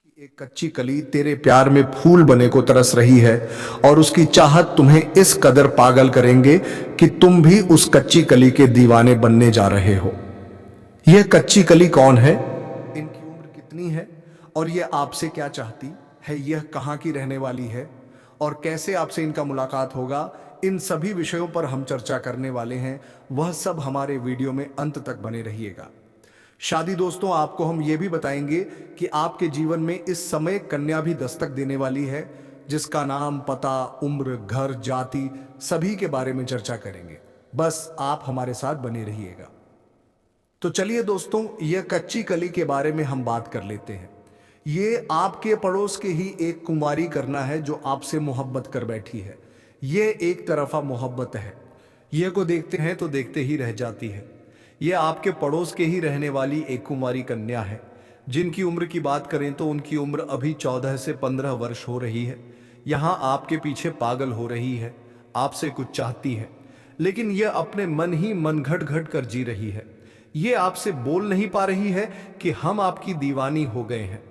एक कच्ची कली तेरे प्यार में फूल बने को तरस रही है और उसकी चाहत तुम्हें इस कदर पागल करेंगे कि तुम भी उस कच्ची कली के दीवाने बनने जा रहे हो। यह कच्ची कली कौन है, इनकी उम्र कितनी है और यह आपसे क्या चाहती है, यह कहाँ की रहने वाली है और कैसे आपसे इनका मुलाकात होगा, इन सभी विषयों पर हम चर्चा करने वाले हैं। वह सब हमारे वीडियो में अंत तक बने रहिएगा। शादी दोस्तों, आपको हम ये भी बताएंगे कि आपके जीवन में इस समय कन्या भी दस्तक देने वाली है, जिसका नाम, पता, उम्र, घर, जाति सभी के बारे में चर्चा करेंगे। बस आप हमारे साथ बने रहिएगा। तो चलिए दोस्तों, यह कच्ची कली के बारे में हम बात कर लेते हैं। ये आपके पड़ोस के ही एक कुंवारी करना है जो आपसे मोहब्बत कर बैठी है। ये एक तरफा मोहब्बत है। यह को देखते हैं तो देखते ही रह जाती है। यह आपके पड़ोस के ही रहने वाली एक कुंवारी कन्या है, जिनकी उम्र की बात करें तो उनकी उम्र अभी 14 से 15 वर्ष हो रही है। यहाँ आपके पीछे पागल हो रही है, आपसे कुछ चाहती है, लेकिन यह अपने मन ही मन घट घट कर जी रही है। ये आपसे बोल नहीं पा रही है कि हम आपकी दीवानी हो गए हैं।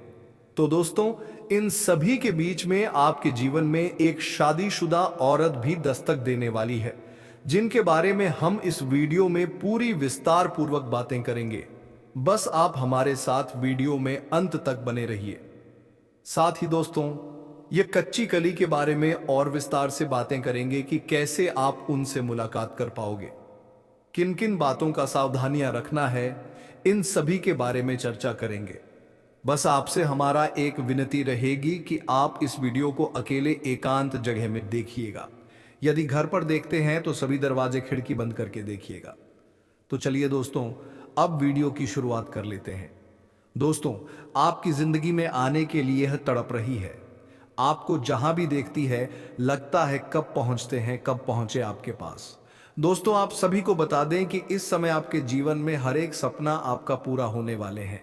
तो दोस्तों, इन सभी के बीच में आपके जीवन में एक शादीशुदा औरत भी दस्तक देने वाली है, जिनके बारे में हम इस वीडियो में पूरी विस्तार पूर्वक बातें करेंगे। बस आप हमारे साथ वीडियो में अंत तक बने रहिए। साथ ही दोस्तों, ये कच्ची कली के बारे में और विस्तार से बातें करेंगे कि कैसे आप उनसे मुलाकात कर पाओगे, किन किन बातों का सावधानियां रखना है, इन सभी के बारे में चर्चा करेंगे। बस आपसे हमारा एक विनती रहेगी कि आप इस वीडियो को अकेले एकांत जगह में देखिएगा। यदि घर पर देखते हैं तो सभी दरवाजे खिड़की बंद करके देखिएगा। तो चलिए दोस्तों, अब वीडियो की शुरुआत कर लेते हैं। दोस्तों, आपकी जिंदगी में आने के लिए यह तड़प रही है। आपको जहां भी देखती है लगता है कब पहुंचते हैं, कब पहुंचे आपके पास। दोस्तों, आप सभी को बता दें कि इस समय आपके जीवन में हर एक सपना आपका पूरा होने वाले हैं।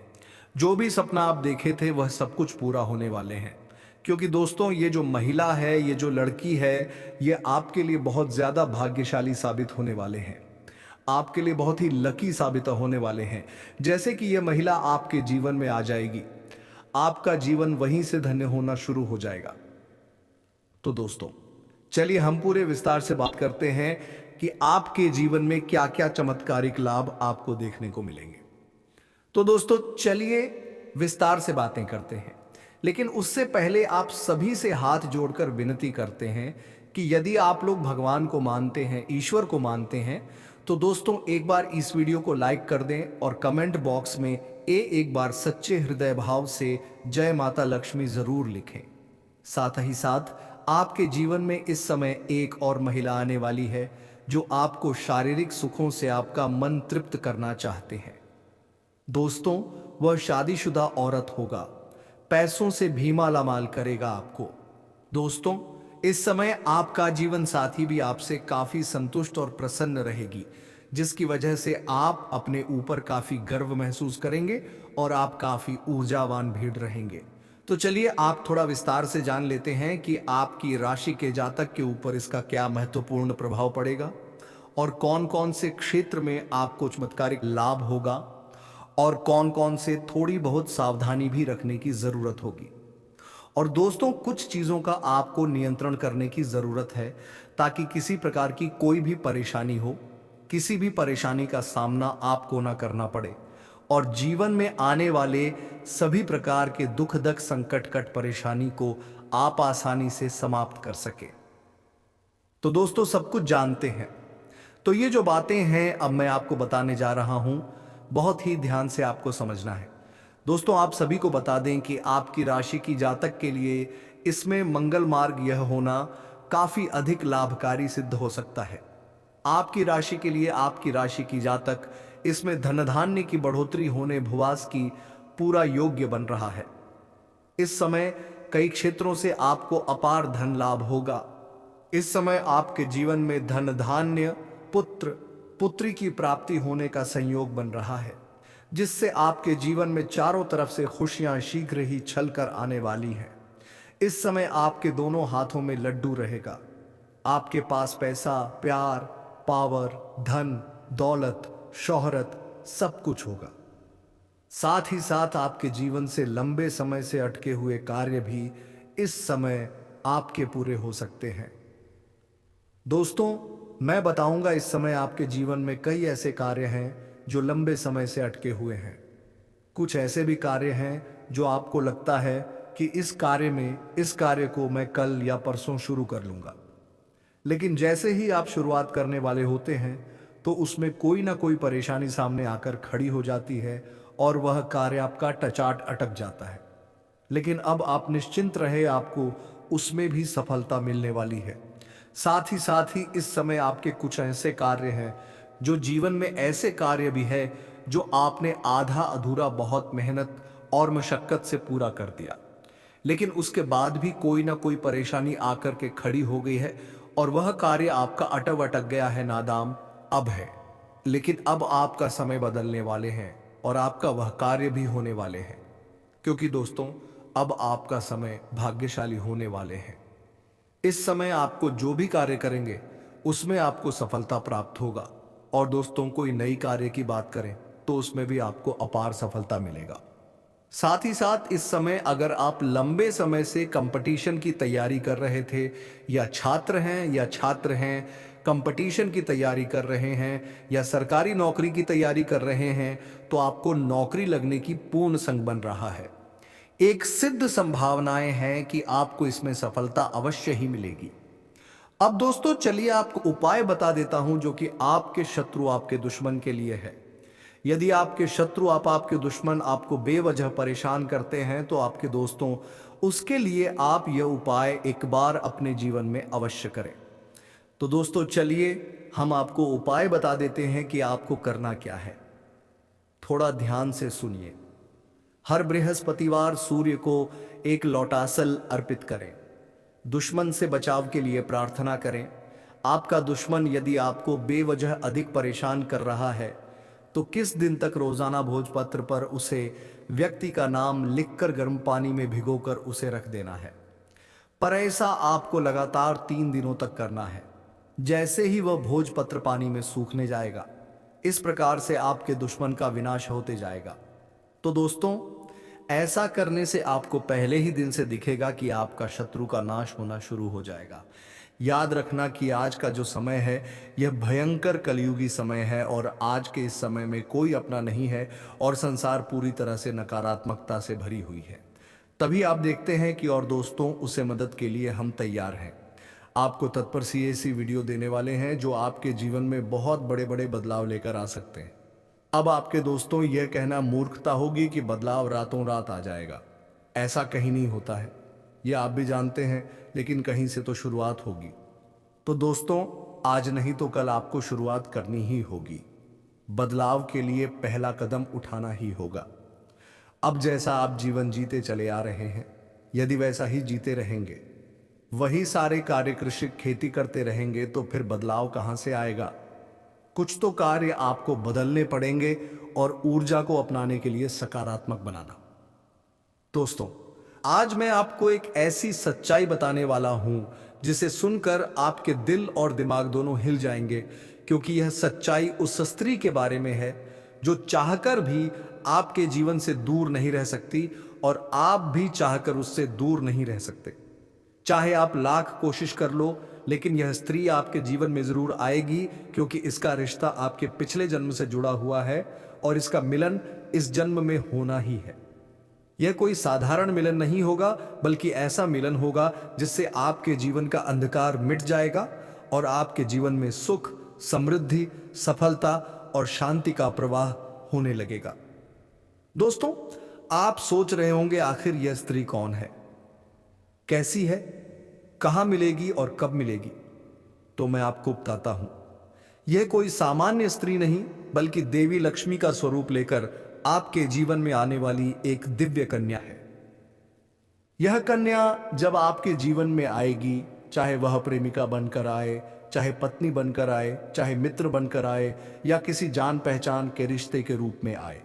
जो भी सपना आप देखे थे वह सब कुछ पूरा होने वाले हैं। क्योंकि दोस्तों, ये जो महिला है, ये जो लड़की है, ये आपके लिए बहुत ज्यादा भाग्यशाली साबित होने वाले हैं। आपके लिए बहुत ही लकी साबित होने वाले हैं। जैसे कि यह महिला आपके जीवन में आ जाएगी, आपका जीवन वहीं से धन्य होना शुरू हो जाएगा। तो दोस्तों, चलिए हम पूरे विस्तार से बात करते हैं कि आपके जीवन में क्या क्या चमत्कारिक लाभ आपको देखने को मिलेंगे। तो दोस्तों, चलिए विस्तार से बातें करते हैं, लेकिन उससे पहले आप सभी से हाथ जोड़कर विनती करते हैं कि यदि आप लोग भगवान को मानते हैं, ईश्वर को मानते हैं, तो दोस्तों एक बार इस वीडियो को लाइक कर दें और कमेंट बॉक्स में एक बार सच्चे हृदय भाव से जय माता लक्ष्मी जरूर लिखें। साथ ही साथ आपके जीवन में इस समय एक और महिला आने वाली है, जो आपको शारीरिक सुखों से आपका मन तृप्त करना चाहते हैं। दोस्तों, वह शादीशुदा औरत होगा, पैसों से भी मालामाल करेगा आपको। दोस्तों, इस समय आपका जीवन साथी भी आपसे काफी संतुष्ट और प्रसन्न रहेगी, जिसकी वजह से आप अपने ऊपर काफी गर्व महसूस करेंगे और आप काफी ऊर्जावान भीड़ रहेंगे। तो चलिए आप थोड़ा विस्तार से जान लेते हैं कि आपकी राशि के जातक के ऊपर इसका क्या महत्वपूर्ण प्रभाव पड़ेगा और कौन कौन से क्षेत्र में आपको चमत्कारिक लाभ होगा और कौन कौन से थोड़ी बहुत सावधानी भी रखने की जरूरत होगी। और दोस्तों, कुछ चीजों का आपको नियंत्रण करने की जरूरत है, ताकि किसी प्रकार की कोई भी परेशानी हो, किसी भी परेशानी का सामना आपको ना करना पड़े और जीवन में आने वाले सभी प्रकार के दुखदक संकट कट परेशानी को आप आसानी से समाप्त कर सके। तो दोस्तों, सब कुछ जानते हैं, तो ये जो बातें हैं अब मैं आपको बताने जा रहा हूं, बहुत ही ध्यान से आपको समझना है। दोस्तों, आप सभी को बता दें कि आपकी राशि की जातक के लिए इसमें मंगल मार्ग यह होना काफी अधिक लाभकारी सिद्ध हो सकता है। आपकी राशि के लिए, आपकी राशि की जातक, इसमें धन धान्य की बढ़ोतरी होने भुवास की पूरा योग्य बन रहा है। इस समय कई क्षेत्रों से आपको अपार धन लाभ होगा। इस समय आपके जीवन में धन धान्य, पुत्र पुत्री की प्राप्ति होने का संयोग बन रहा है, जिससे आपके जीवन में चारों तरफ से खुशियां शीघ्र ही छलकर आने वाली हैं। इस समय आपके दोनों हाथों में लड्डू रहेगा। आपके पास पैसा, प्यार, पावर, धन, दौलत, शोहरत सब कुछ होगा। साथ ही साथ आपके जीवन से लंबे समय से अटके हुए कार्य भी इस समय आपके पूरे हो सकते हैं। दोस्तों, मैं बताऊंगा इस समय आपके जीवन में कई ऐसे कार्य हैं जो लंबे समय से अटके हुए हैं। कुछ ऐसे भी कार्य हैं जो आपको लगता है कि इस कार्य को मैं कल या परसों शुरू कर लूंगा, लेकिन जैसे ही आप शुरुआत करने वाले होते हैं तो उसमें कोई ना कोई परेशानी सामने आकर खड़ी हो जाती है और वह कार्य आपका टचाट अटक जाता है। लेकिन अब आप निश्चिंत रहे, आपको उसमें भी सफलता मिलने वाली है। साथ ही इस समय आपके कुछ ऐसे कार्य हैं जो जीवन में ऐसे कार्य भी है जो आपने आधा अधूरा बहुत मेहनत और मशक्कत से पूरा कर दिया, लेकिन उसके बाद भी कोई ना कोई परेशानी आकर के खड़ी हो गई है और वह कार्य आपका अटक गया है, नादाम अब है। लेकिन अब आपका समय बदलने वाले हैं और आपका वह कार्य भी होने वाले हैं, क्योंकि दोस्तों अब आपका समय भाग्यशाली होने वाले हैं। इस समय आपको जो भी कार्य करेंगे उसमें आपको सफलता प्राप्त होगा, और दोस्तों कोई नई कार्य की बात करें तो उसमें भी आपको अपार सफलता मिलेगा। साथ ही साथ इस समय अगर आप लंबे समय से कंपटीशन की तैयारी कर रहे थे, या छात्र हैं कंपटीशन की तैयारी कर रहे हैं, या सरकारी नौकरी की तैयारी कर रहे हैं, तो आपको नौकरी लगने की पूर्ण संग बन रहा है। एक सिद्ध संभावनाएं हैं कि आपको इसमें सफलता अवश्य ही मिलेगी। अब दोस्तों चलिए आपको उपाय बता देता हूं जो कि आपके शत्रु, आपके दुश्मन के लिए है। यदि आपके शत्रु, आपके दुश्मन आपको बेवजह परेशान करते हैं तो आपके दोस्तों, उसके लिए आप यह उपाय एक बार अपने जीवन में अवश्य करें। तो दोस्तों चलिए हम आपको उपाय बता देते हैं कि आपको करना क्या है। थोड़ा ध्यान से सुनिए। हर बृहस्पतिवार सूर्य को एक लोटासल अर्पित करें। दुश्मन से बचाव के लिए प्रार्थना करें। आपका दुश्मन यदि आपको बेवजह अधिक परेशान कर रहा है तो किस दिन तक रोजाना भोजपत्र पर उसे व्यक्ति का नाम लिखकर गर्म पानी में भिगोकर उसे रख देना है। पर ऐसा आपको लगातार 3 दिनों तक करना है। जैसे ही वह भोजपत्र पानी में सूखने जाएगा, इस प्रकार से आपके दुश्मन का विनाश होते जाएगा। तो दोस्तों ऐसा करने से आपको पहले ही दिन से दिखेगा कि आपका शत्रु का नाश होना शुरू हो जाएगा। याद रखना कि आज का जो समय है यह भयंकर कलयुगी समय है, और आज के इस समय में कोई अपना नहीं है और संसार पूरी तरह से नकारात्मकता से भरी हुई है। तभी आप देखते हैं कि और दोस्तों उसे मदद के लिए हम तैयार हैं। आपको तत्पर सी ऐसी वीडियो देने वाले हैं जो आपके जीवन में बहुत बड़े बड़े बदलाव लेकर आ सकते हैं। अब आपके दोस्तों यह कहना मूर्खता होगी कि बदलाव रातों रात आ जाएगा। ऐसा कहीं नहीं होता है, यह आप भी जानते हैं, लेकिन कहीं से तो शुरुआत होगी। तो दोस्तों आज नहीं तो कल आपको शुरुआत करनी ही होगी। बदलाव के लिए पहला कदम उठाना ही होगा। अब जैसा आप जीवन जीते चले आ रहे हैं, यदि वैसा ही जीते रहेंगे, वही सारे कार्य, कृषि खेती करते रहेंगे, तो फिर बदलाव कहां से आएगा। कुछ तो कार्य आपको बदलने पड़ेंगे और ऊर्जा को अपनाने के लिए सकारात्मक बनाना। दोस्तों आज मैं आपको एक ऐसी सच्चाई बताने वाला हूं जिसे सुनकर आपके दिल और दिमाग दोनों हिल जाएंगे, क्योंकि यह सच्चाई उस स्त्री के बारे में है जो चाहकर भी आपके जीवन से दूर नहीं रह सकती, और आप भी चाहकर उससे दूर नहीं रह सकते। चाहे आप लाख कोशिश कर लो, लेकिन यह स्त्री आपके जीवन में जरूर आएगी, क्योंकि इसका रिश्ता आपके पिछले जन्म से जुड़ा हुआ है और इसका मिलन इस जन्म में होना ही है। यह कोई साधारण मिलन नहीं होगा, बल्कि ऐसा मिलन होगा जिससे आपके जीवन का अंधकार मिट जाएगा और आपके जीवन में सुख, समृद्धि, सफलता और शांति का प्रवाह होने लगेगा। दोस्तों आप सोच रहे होंगे आखिर यह स्त्री कौन है, कैसी है, कहां मिलेगी और कब मिलेगी। तो मैं आपको बताता हूं। यह कोई सामान्य स्त्री नहीं, बल्कि देवी लक्ष्मी का स्वरूप लेकर आपके जीवन में आने वाली एक दिव्य कन्या है। यह कन्या जब आपके जीवन में आएगी, चाहे वह प्रेमिका बनकर आए, चाहे पत्नी बनकर आए, चाहे मित्र बनकर आए, या किसी जान पहचान के रिश्ते के रूप में आए,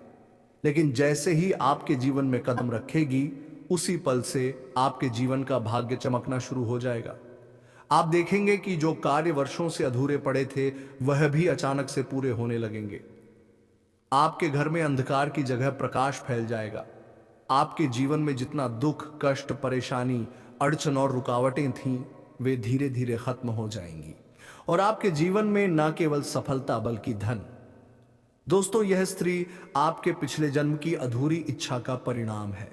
लेकिन जैसे ही आपके जीवन में कदम रखेगी, उसी पल से आपके जीवन का भाग्य चमकना शुरू हो जाएगा। आप देखेंगे कि जो कार्य वर्षों से अधूरे पड़े थे वह भी अचानक से पूरे होने लगेंगे। आपके घर में अंधकार की जगह प्रकाश फैल जाएगा। आपके जीवन में जितना दुख, कष्ट, परेशानी, अड़चन और रुकावटें थीं, वे धीरे धीरे खत्म हो जाएंगी और आपके जीवन में न केवल सफलता बल्कि धन। दोस्तों, यह स्त्री आपके पिछले जन्म की अधूरी इच्छा का परिणाम है।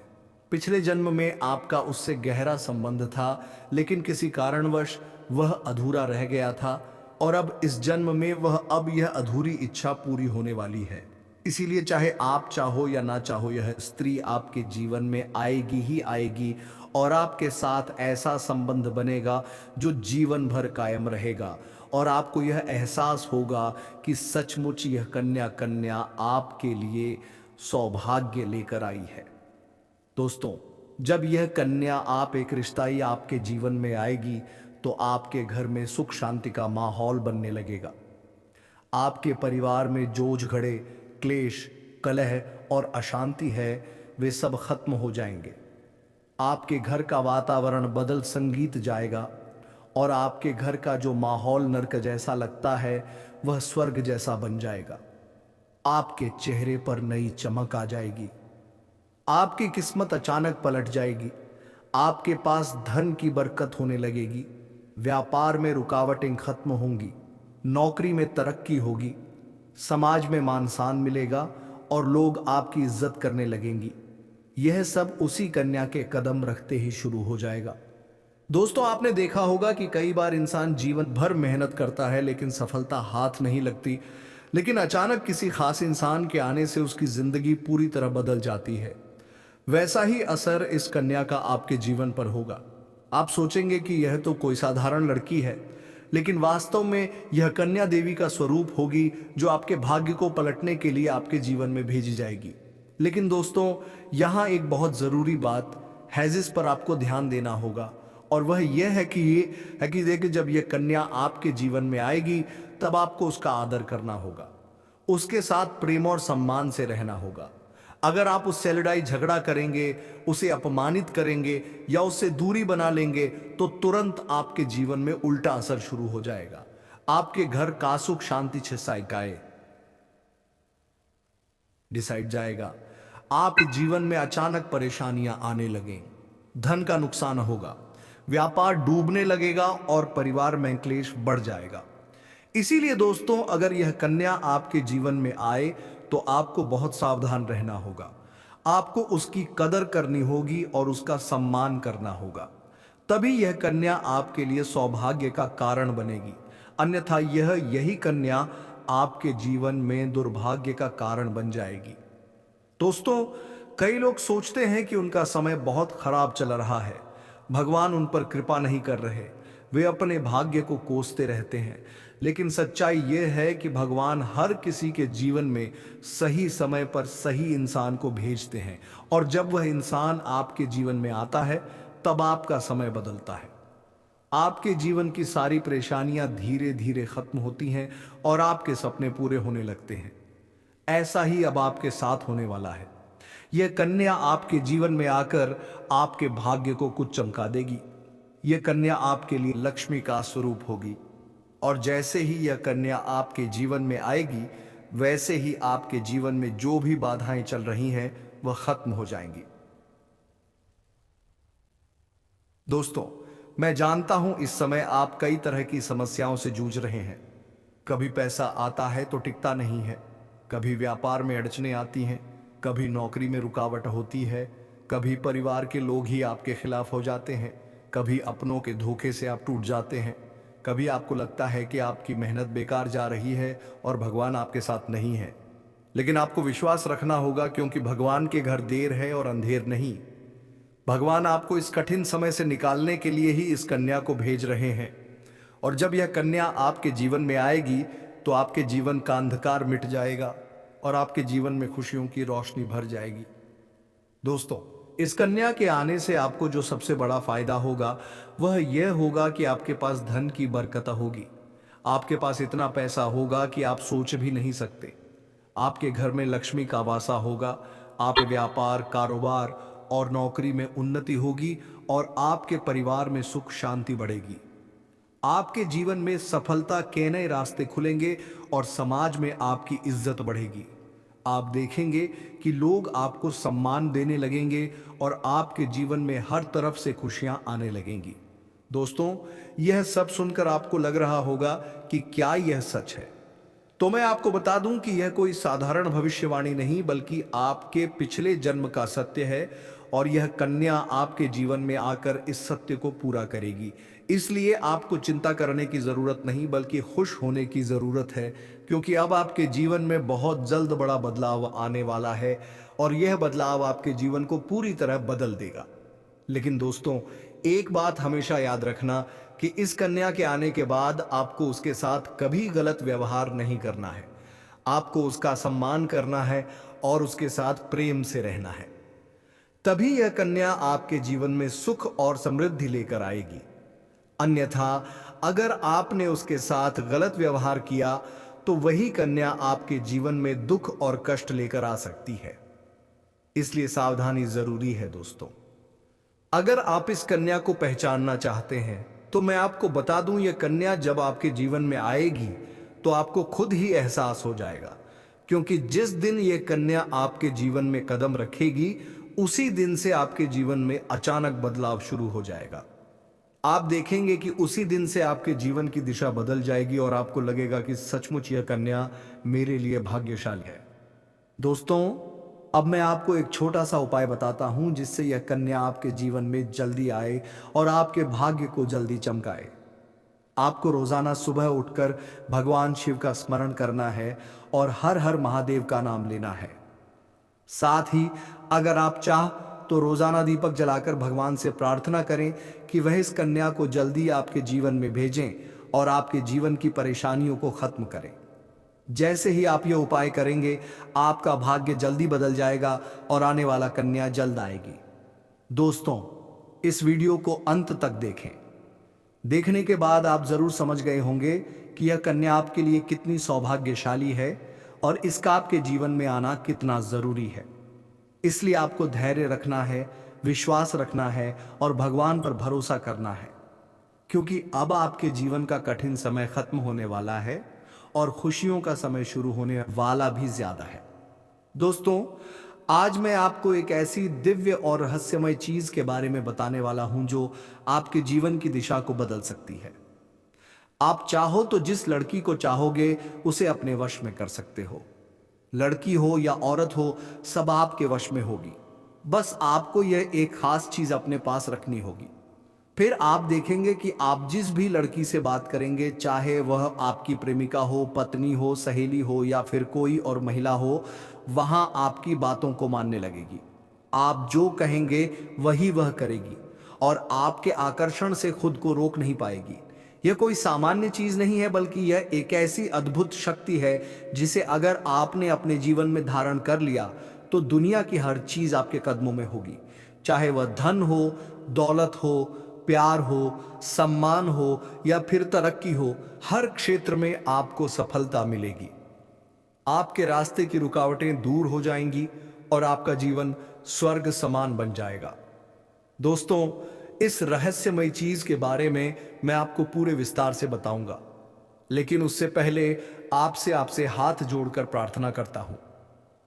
पिछले जन्म में आपका उससे गहरा संबंध था, लेकिन किसी कारणवश वह अधूरा रह गया था और अब इस जन्म में अब यह अधूरी इच्छा पूरी होने वाली है। इसीलिए चाहे आप चाहो या ना चाहो, यह स्त्री आपके जीवन में आएगी ही आएगी और आपके साथ ऐसा संबंध बनेगा जो जीवन भर कायम रहेगा और आपको यह एहसास होगा कि सचमुच यह कन्या आपके लिए सौभाग्य लेकर आई है। दोस्तों, जब यह कन्या एक रिश्ता आपके जीवन में आएगी तो आपके घर में सुख शांति का माहौल बनने लगेगा। आपके परिवार में जो झगड़े, क्लेश, कलह और अशांति है, वे सब खत्म हो जाएंगे। आपके घर का वातावरण बदल संगीत जाएगा और आपके घर का जो माहौल नर्क जैसा लगता है वह स्वर्ग जैसा बन जाएगा। आपके चेहरे पर नई चमक आ जाएगी। आपकी किस्मत अचानक पलट जाएगी। आपके पास धन की बरकत होने लगेगी। व्यापार में रुकावटें खत्म होंगी। नौकरी में तरक्की होगी। समाज में मान सम्मान मिलेगा और लोग आपकी इज्जत करने लगेंगी। यह सब उसी कन्या के कदम रखते ही शुरू हो जाएगा। दोस्तों, आपने देखा होगा कि कई बार इंसान जीवन भर मेहनत करता है लेकिन सफलता हाथ नहीं लगती, लेकिन अचानक किसी खास इंसान के आने से उसकी जिंदगी पूरी तरह बदल जाती है। वैसा ही असर इस कन्या का आपके जीवन पर होगा। आप सोचेंगे कि यह तो कोई साधारण लड़की है, लेकिन वास्तव में यह कन्या देवी का स्वरूप होगी जो आपके भाग्य को पलटने के लिए आपके जीवन में भेजी जाएगी। लेकिन दोस्तों, यहाँ एक बहुत जरूरी बात है जिस पर आपको ध्यान देना होगा, और वह यह है कि देखिए, जब यह कन्या आपके जीवन में आएगी तब आपको उसका आदर करना होगा, उसके साथ प्रेम और सम्मान से रहना होगा। अगर आप उससे लड़ाई झगड़ा करेंगे, उसे अपमानित करेंगे या उससे दूरी बना लेंगे तो तुरंत आपके जीवन में उल्टा असर शुरू हो जाएगा। आपके घर का सुख शांति छाए डिसाइड जाएगा। आपके जीवन में अचानक परेशानियां आने लगें, धन का नुकसान होगा, व्यापार डूबने लगेगा और परिवार में क्लेश बढ़ जाएगा। इसीलिए दोस्तों, अगर यह कन्या आपके जीवन में आए तो आपको बहुत सावधान रहना होगा। आपको उसकी कदर करनी होगी और उसका सम्मान करना होगा। तभी यह कन्या आपके लिए सौभाग्य का कारण बनेगी। अन्यथा यही कन्या आपके जीवन में दुर्भाग्य का कारण बन जाएगी। दोस्तों, कई लोग सोचते हैं कि उनका समय बहुत खराब चल रहा है, भगवान उन पर कृपा नहीं कर रहे, वे अपने भाग्य को कोसते रहते हैं। लेकिन सच्चाई यह है कि भगवान हर किसी के जीवन में सही समय पर सही इंसान को भेजते हैं, और जब वह इंसान आपके जीवन में आता है तब आपका समय बदलता है। आपके जीवन की सारी परेशानियां धीरे धीरे खत्म होती हैं और आपके सपने पूरे होने लगते हैं। ऐसा ही अब आपके साथ होने वाला है। यह कन्या आपके जीवन में आकर आपके भाग्य को कुछ चमका देगी। यह कन्या आपके लिए लक्ष्मी का स्वरूप होगी, और जैसे ही यह कन्या आपके जीवन में आएगी वैसे ही आपके जीवन में जो भी बाधाएं चल रही हैं वह खत्म हो जाएंगी। दोस्तों, मैं जानता हूं इस समय आप कई तरह की समस्याओं से जूझ रहे हैं। कभी पैसा आता है तो टिकता नहीं है, कभी व्यापार में अड़चनें आती हैं, कभी नौकरी में रुकावट होती है, कभी परिवार के लोग ही आपके खिलाफ हो जाते हैं, कभी अपनों के धोखे से आप टूट जाते हैं, कभी आपको लगता है कि आपकी मेहनत बेकार जा रही है और भगवान आपके साथ नहीं है। लेकिन आपको विश्वास रखना होगा, क्योंकि भगवान के घर देर है और अंधेर नहीं। भगवान आपको इस कठिन समय से निकालने के लिए ही इस कन्या को भेज रहे हैं, और जब यह कन्या आपके जीवन में आएगी तो आपके जीवन का अंधकार मिट जाएगा और आपके जीवन में खुशियों की रोशनी भर जाएगी। दोस्तों, इस कन्या के आने से आपको जो सबसे बड़ा फायदा होगा वह यह होगा कि आपके पास धन की बरकत होगी। आपके पास इतना पैसा होगा कि आप सोच भी नहीं सकते। आपके घर में लक्ष्मी का वासा होगा। आपके व्यापार, कारोबार और नौकरी में उन्नति होगी और आपके परिवार में सुख शांति बढ़ेगी। आपके जीवन में सफलता के नए रास्ते खुलेंगे और समाज में आपकी इज्जत बढ़ेगी। आप देखेंगे कि लोग आपको सम्मान देने लगेंगे और आपके जीवन में हर तरफ से खुशियां आने लगेंगी। दोस्तों, यह सब सुनकर आपको लग रहा होगा कि क्या यह सच है? तो मैं आपको बता दूं कि यह कोई साधारण भविष्यवाणी नहीं, बल्कि आपके पिछले जन्म का सत्य है और यह कन्या आपके जीवन में आकर इस सत्य को पूरा करेगी। इसलिए आपको चिंता करने की जरूरत नहीं, बल्कि खुश होने की जरूरत है, क्योंकि अब आपके जीवन में बहुत जल्द बड़ा बदलाव आने वाला है और यह बदलाव आपके जीवन को पूरी तरह बदल देगा। लेकिन दोस्तों, एक बात हमेशा याद रखना कि इस कन्या के आने के बाद आपको उसके साथ कभी गलत व्यवहार नहीं करना है। आपको उसका सम्मान करना है और उसके साथ प्रेम से रहना है। तभी यह कन्या आपके जीवन में सुख और समृद्धि लेकर आएगी। अन्यथा अगर आपने उसके साथ गलत व्यवहार किया तो वही कन्या आपके जीवन में दुख और कष्ट लेकर आ सकती है। इसलिए सावधानी जरूरी है दोस्तों। अगर आप इस कन्या को पहचानना चाहते हैं तो मैं आपको बता दूं, यह कन्या जब आपके जीवन में आएगी तो आपको खुद ही एहसास हो जाएगा, क्योंकि जिस दिन यह कन्या आपके जीवन में कदम रखेगी उसी दिन से आपके जीवन में अचानक बदलाव शुरू हो जाएगा। आप देखेंगे कि उसी दिन से आपके जीवन की दिशा बदल जाएगी और आपको लगेगा कि सचमुच यह कन्या मेरे लिए भाग्यशाली है। दोस्तों, अब मैं आपको एक छोटा सा उपाय बताता हूं जिससे यह कन्या आपके जीवन में जल्दी आए और आपके भाग्य को जल्दी चमकाए। आपको रोजाना सुबह उठकर भगवान शिव का स्मरण करना है और हर हर महादेव का नाम लेना है। साथ ही अगर आप चाह तो रोजाना दीपक जलाकर भगवान से प्रार्थना करें कि वह इस कन्या को जल्दी आपके जीवन में भेजें और आपके जीवन की परेशानियों को खत्म करें। जैसे ही आप यह उपाय करेंगे, आपका भाग्य जल्दी बदल जाएगा और आने वाला कन्या जल्द आएगी। दोस्तों, इस वीडियो को अंत तक देखें। देखने के बाद आप जरूर समझ गए होंगे कि यह कन्या आपके लिए कितनी सौभाग्यशाली है और इसका आपके जीवन में आना कितना जरूरी है। इसलिए आपको धैर्य रखना है, विश्वास रखना है और भगवान पर भरोसा करना है, क्योंकि अब आपके जीवन का कठिन समय खत्म होने वाला है और खुशियों का समय शुरू होने वाला भी ज्यादा है। दोस्तों, आज मैं आपको एक ऐसी दिव्य और रहस्यमय चीज के बारे में बताने वाला हूं जो आपके जीवन की दिशा को बदल सकती है। आप चाहो तो जिस लड़की को चाहोगे उसे अपने वश में कर सकते हो। लड़की हो या औरत हो, सब आपके वश में होगी। बस आपको यह एक खास चीज अपने पास रखनी होगी। फिर आप देखेंगे कि आप जिस भी लड़की से बात करेंगे, चाहे वह आपकी प्रेमिका हो, पत्नी हो, सहेली हो या फिर कोई और महिला हो, वहां आपकी बातों को मानने लगेगी। आप जो कहेंगे वही वह करेगी और आपके आकर्षण से खुद को रोक नहीं पाएगी। यह कोई सामान्य चीज नहीं है, बल्कि यह एक ऐसी अद्भुत शक्ति है जिसे अगर आपने अपने जीवन में धारण कर लिया तो दुनिया की हर चीज आपके कदमों में होगी। चाहे वह धन हो, दौलत हो, प्यार हो, सम्मान हो या फिर तरक्की हो, हर क्षेत्र में आपको सफलता मिलेगी। आपके रास्ते की रुकावटें दूर हो जाएंगी और आपका जीवन स्वर्ग समान बन जाएगा। दोस्तों, इस रहस्यमय चीज के बारे में मैं आपको पूरे विस्तार से बताऊंगा, लेकिन उससे पहले आपसे हाथ जोड़कर प्रार्थना करता हूं।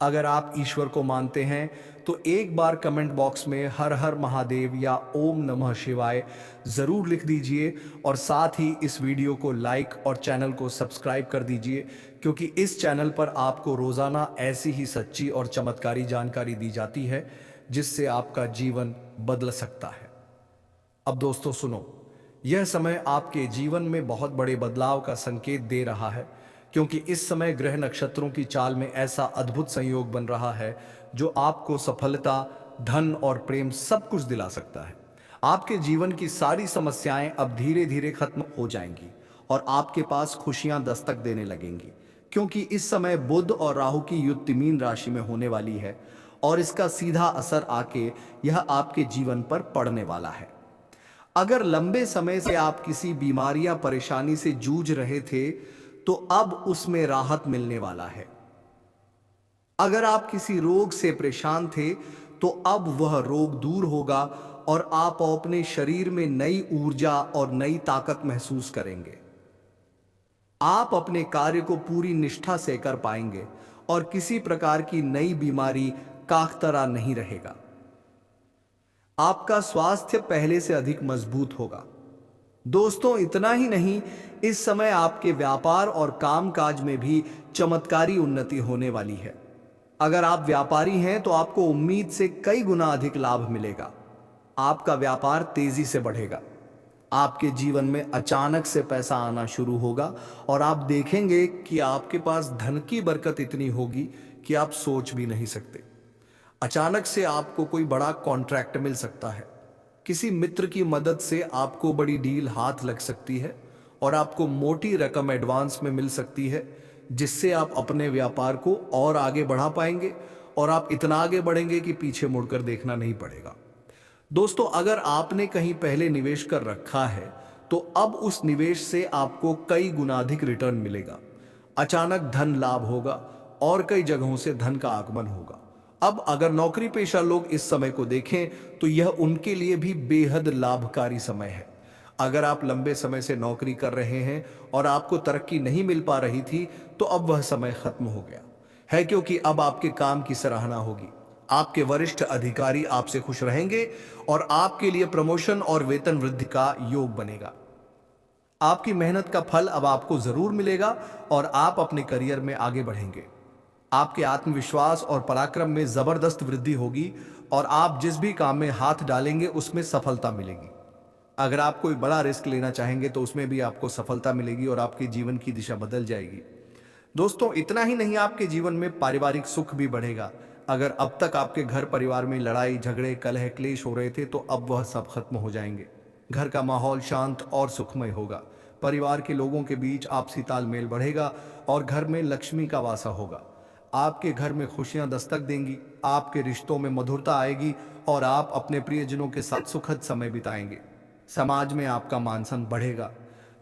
अगर आप ईश्वर को मानते हैं तो एक बार कमेंट बॉक्स में हर हर महादेव या ओम नमः शिवाय जरूर लिख दीजिए और साथ ही इस वीडियो को लाइक और चैनल को सब्सक्राइब कर दीजिए, क्योंकि इस चैनल पर आपको रोजाना ऐसी ही सच्ची और चमत्कारी जानकारी दी जाती है जिससे आपका जीवन बदल सकता है। अब दोस्तों सुनो, यह समय आपके जीवन में बहुत बड़े बदलाव का संकेत दे रहा है, क्योंकि इस समय ग्रह नक्षत्रों की चाल में ऐसा अद्भुत संयोग बन रहा है जो आपको सफलता, धन और प्रेम सब कुछ दिला सकता है। आपके जीवन की सारी समस्याएं अब धीरे धीरे खत्म हो जाएंगी और आपके पास खुशियां दस्तक देने लगेंगी, क्योंकि इस समय बुध और राहु की युति मीन राशि में होने वाली है और इसका सीधा असर आके यह आपके जीवन पर पड़ने वाला है। अगर लंबे समय से आप किसी बीमारी या परेशानी से जूझ रहे थे तो अब उसमें राहत मिलने वाला है। अगर आप किसी रोग से परेशान थे तो अब वह रोग दूर होगा और आप अपने शरीर में नई ऊर्जा और नई ताकत महसूस करेंगे। आप अपने कार्य को पूरी निष्ठा से कर पाएंगे और किसी प्रकार की नई बीमारी काख्तरा नहीं रहेगा। आपका स्वास्थ्य पहले से अधिक मजबूत होगा। दोस्तों, इतना ही नहीं, इस समय आपके व्यापार और कामकाज में भी चमत्कारी उन्नति होने वाली है। अगर आप व्यापारी हैं तो आपको उम्मीद से कई गुना अधिक लाभ मिलेगा। आपका व्यापार तेजी से बढ़ेगा। आपके जीवन में अचानक से पैसा आना शुरू होगा और आप देखेंगे कि आपके पास धन की बरकत इतनी होगी कि आप सोच भी नहीं सकते। अचानक से आपको कोई बड़ा कॉन्ट्रैक्ट मिल सकता है। किसी मित्र की मदद से आपको बड़ी डील हाथ लग सकती है और आपको मोटी रकम एडवांस में मिल सकती है, जिससे आप अपने व्यापार को और आगे बढ़ा पाएंगे और आप इतना आगे बढ़ेंगे कि पीछे मुड़कर देखना नहीं पड़ेगा। दोस्तों, अगर आपने कहीं पहले निवेश कर रखा है तो अब उस निवेश से आपको कई गुना अधिक रिटर्न मिलेगा। अचानक धन लाभ होगा और कई जगहों से धन का आगमन होगा। अब अगर नौकरी पेशा लोग इस समय को देखें तो यह उनके लिए भी बेहद लाभकारी समय है। अगर आप लंबे समय से नौकरी कर रहे हैं और आपको तरक्की नहीं मिल पा रही थी तो अब वह समय खत्म हो गया है, क्योंकि अब आपके काम की सराहना होगी। आपके वरिष्ठ अधिकारी आपसे खुश रहेंगे और आपके लिए प्रमोशन और वेतन वृद्धि का योग बनेगा। आपकी मेहनत का फल अब आपको जरूर मिलेगा और आप अपने करियर में आगे बढ़ेंगे। आपके आत्मविश्वास और पराक्रम में जबरदस्त वृद्धि होगी और आप जिस भी काम में हाथ डालेंगे उसमें सफलता मिलेगी। अगर आप कोई बड़ा रिस्क लेना चाहेंगे तो उसमें भी आपको सफलता मिलेगी और आपके जीवन की दिशा बदल जाएगी। दोस्तों, इतना ही नहीं, आपके जीवन में पारिवारिक सुख भी बढ़ेगा। अगर अब तक आपके घर परिवार में लड़ाई झगड़े कलह क्लेश हो रहे थे तो अब वह सब खत्म हो जाएंगे। घर का माहौल शांत और सुखमय होगा। परिवार के लोगों के बीच आपसी तालमेल बढ़ेगा और घर में लक्ष्मी का वासा होगा। आपके घर में खुशियां दस्तक देंगी, आपके रिश्तों में मधुरता आएगी और आप अपने प्रियजनों के साथ सुखद समय बिताएंगे। समाज में आपका मान सम्मान बढ़ेगा।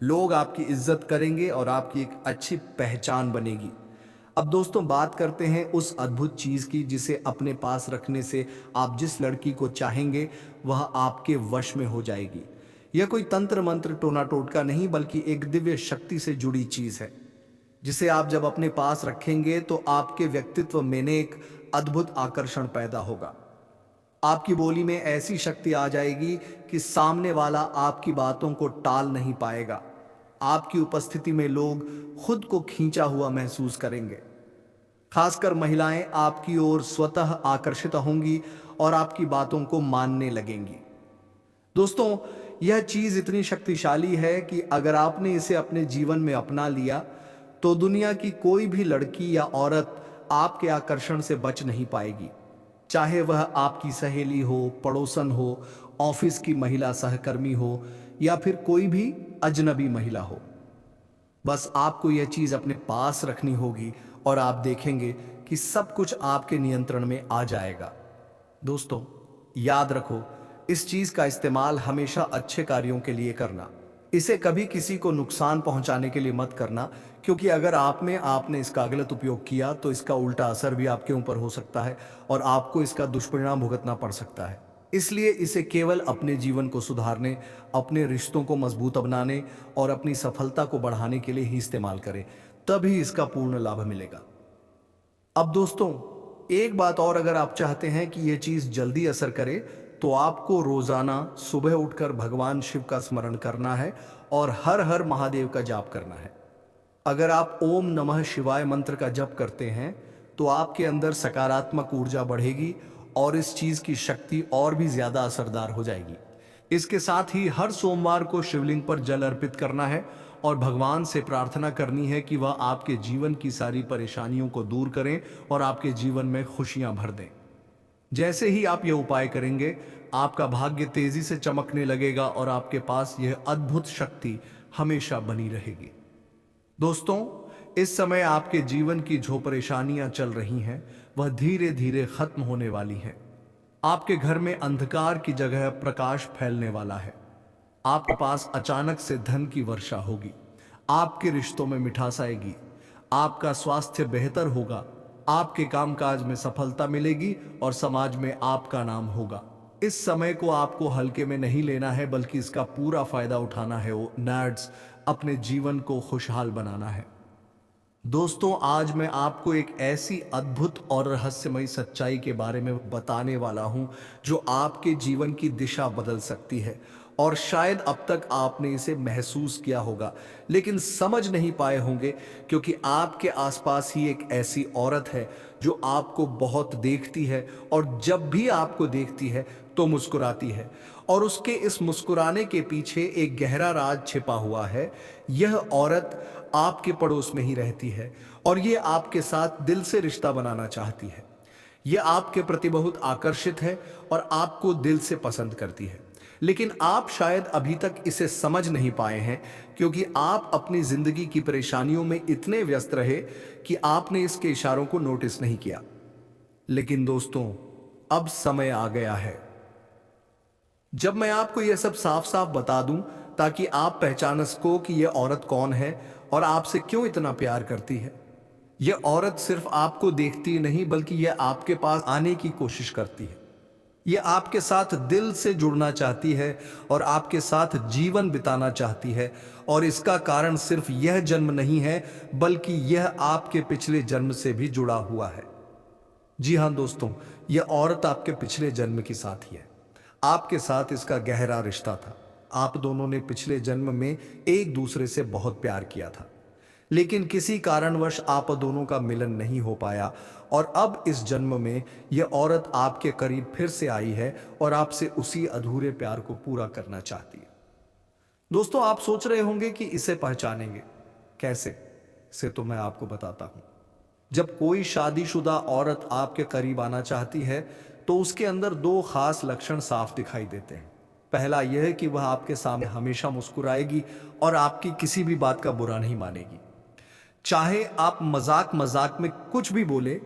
लोग आपकी इज्जत करेंगे और आपकी एक अच्छी पहचान बनेगी। अब दोस्तों, बात करते हैं उस अद्भुत चीज की जिसे अपने पास रखने से आप जिस लड़की को चाहेंगे वह आपके वश में हो जाएगी। यह कोई तंत्र मंत्र टोना टोटका नहीं, बल्कि एक दिव्य शक्ति से जुड़ी चीज है, जिसे आप जब अपने पास रखेंगे तो आपके व्यक्तित्व में एक अद्भुत आकर्षण पैदा होगा। आपकी बोली में ऐसी शक्ति आ जाएगी कि सामने वाला आपकी बातों को टाल नहीं पाएगा। आपकी उपस्थिति में लोग खुद को खींचा हुआ महसूस करेंगे। खासकर महिलाएं आपकी ओर स्वतः आकर्षित होंगी और आपकी बातों को मानने लगेंगी। दोस्तों, यह चीज इतनी शक्तिशाली है कि अगर आपने इसे अपने जीवन में अपना लिया तो दुनिया की कोई भी लड़की या औरत आपके आकर्षण से बच नहीं पाएगी, चाहे वह आपकी सहेली हो, पड़ोसन हो, ऑफिस की महिला सहकर्मी हो या फिर कोई भी अजनबी महिला हो। बस आपको यह चीज अपने पास रखनी होगी और आप देखेंगे कि सब कुछ आपके नियंत्रण में आ जाएगा। दोस्तों, याद रखो, इस चीज का इस्तेमाल हमेशा अच्छे कार्यों के लिए करना। इसे कभी किसी को नुकसान पहुंचाने के लिए मत करना, क्योंकि अगर आपने इसका गलत उपयोग किया तो इसका उल्टा असर भी आपके ऊपर हो सकता है और आपको इसका दुष्परिणाम भुगतना पड़ सकता है। इसलिए इसे केवल अपने जीवन को सुधारने, अपने रिश्तों को मजबूत बनाने और अपनी सफलता को बढ़ाने के लिए ही इस्तेमाल करें, तभी इसका पूर्ण लाभ मिलेगा। अब दोस्तों, एक बात और, अगर आप चाहते हैं कि यह चीज जल्दी असर करे तो आपको रोजाना सुबह उठकर भगवान शिव का स्मरण करना है और हर हर महादेव का जाप करना है। अगर आप ओम नमः शिवाय मंत्र का जप करते हैं तो आपके अंदर सकारात्मक ऊर्जा बढ़ेगी और इस चीज की शक्ति और भी ज्यादा असरदार हो जाएगी। इसके साथ ही हर सोमवार को शिवलिंग पर जल अर्पित करना है और भगवान से प्रार्थना करनी है कि वह आपके जीवन की सारी परेशानियों को दूर करें और आपके जीवन में खुशियां भर दें। जैसे ही आप यह उपाय करेंगे, आपका भाग्य तेजी से चमकने लगेगा और आपके पास यह अद्भुत शक्ति हमेशा बनी रहेगी। दोस्तों, इस समय आपके जीवन की जो परेशानियां चल रही हैं वह धीरे धीरे खत्म होने वाली हैं। आपके घर में अंधकार की जगह प्रकाश फैलने वाला है। आपके पास अचानक से धन की वर्षा होगी। आपके रिश्तों में मिठास आएगी। आपका स्वास्थ्य बेहतर होगा। आपके कामकाज में सफलता मिलेगी और समाज में आपका नाम होगा। इस समय को आपको हल्के में नहीं लेना है, बल्कि इसका पूरा फायदा उठाना है। नर्ड्स, अपने जीवन को खुशहाल बनाना है। दोस्तों, आज मैं आपको एक ऐसी अद्भुत और रहस्यमयी सच्चाई के बारे में बताने वाला हूं जो आपके जीवन की दिशा बदल सकती है। और शायद अब तक आपने इसे महसूस किया होगा लेकिन समझ नहीं पाए होंगे, क्योंकि आपके आसपास ही एक ऐसी औरत है जो आपको बहुत देखती है और जब भी आपको देखती है तो मुस्कुराती है। और उसके इस मुस्कुराने के पीछे एक गहरा राज छिपा हुआ है। यह औरत आपके पड़ोस में ही रहती है और ये आपके साथ दिल से रिश्ता बनाना चाहती है। ये आपके प्रति बहुत आकर्षित है और आपको दिल से पसंद करती है, लेकिन आप शायद अभी तक इसे समझ नहीं पाए हैं, क्योंकि आप अपनी जिंदगी की परेशानियों में इतने व्यस्त रहे कि आपने इसके इशारों को नोटिस नहीं किया। लेकिन दोस्तों, अब समय आ गया है जब मैं आपको यह सब साफ साफ बता दूं, ताकि आप पहचान सको कि यह औरत कौन है और आपसे क्यों इतना प्यार करती है। यह औरत सिर्फ आपको देखती नहीं, बल्कि यह आपके पास आने की कोशिश करती है। यह आपके साथ दिल से जुड़ना चाहती है और आपके साथ जीवन बिताना चाहती है। और इसका कारण सिर्फ यह जन्म नहीं है, बल्कि यह आपके पिछले जन्म से भी जुड़ा हुआ है। जी हां दोस्तों, यह औरत आपके पिछले जन्म की साथी है। आपके साथ इसका गहरा रिश्ता था। आप दोनों ने पिछले जन्म में एक दूसरे से बहुत प्यार किया था, लेकिन किसी कारणवश आप दोनों का मिलन नहीं हो पाया। और अब इस जन्म में यह औरत आपके करीब फिर से आई है और आपसे उसी अधूरे प्यार को पूरा करना चाहती है। दोस्तों, आप सोच रहे होंगे कि इसे पहचानेंगे कैसे? इसे तो मैं आपको बताता हूं। जब कोई शादीशुदा औरत आपके करीब आना चाहती है तो उसके अंदर दो खास लक्षण साफ दिखाई देते हैं। पहला यह है कि वह आपके सामने हमेशा मुस्कुराएगी और आपकी किसी भी बात का बुरा नहीं मानेगी। चाहे आप मजाक मजाक में कुछ भी बोले,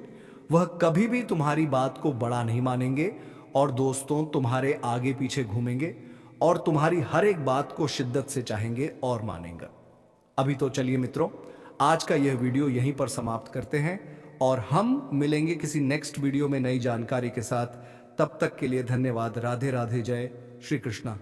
वह कभी भी तुम्हारी बात को बड़ा नहीं मानेंगे और दोस्तों, तुम्हारे आगे पीछे घूमेंगे और तुम्हारी हर एक बात को शिद्दत से चाहेंगे और मानेंगे। अभी तो चलिए मित्रों, आज का यह वीडियो यहीं पर समाप्त करते हैं और हम मिलेंगे किसी नेक्स्ट वीडियो में नई जानकारी के साथ। तब तक के लिए धन्यवाद। राधे राधे। जय श्री कृष्णा।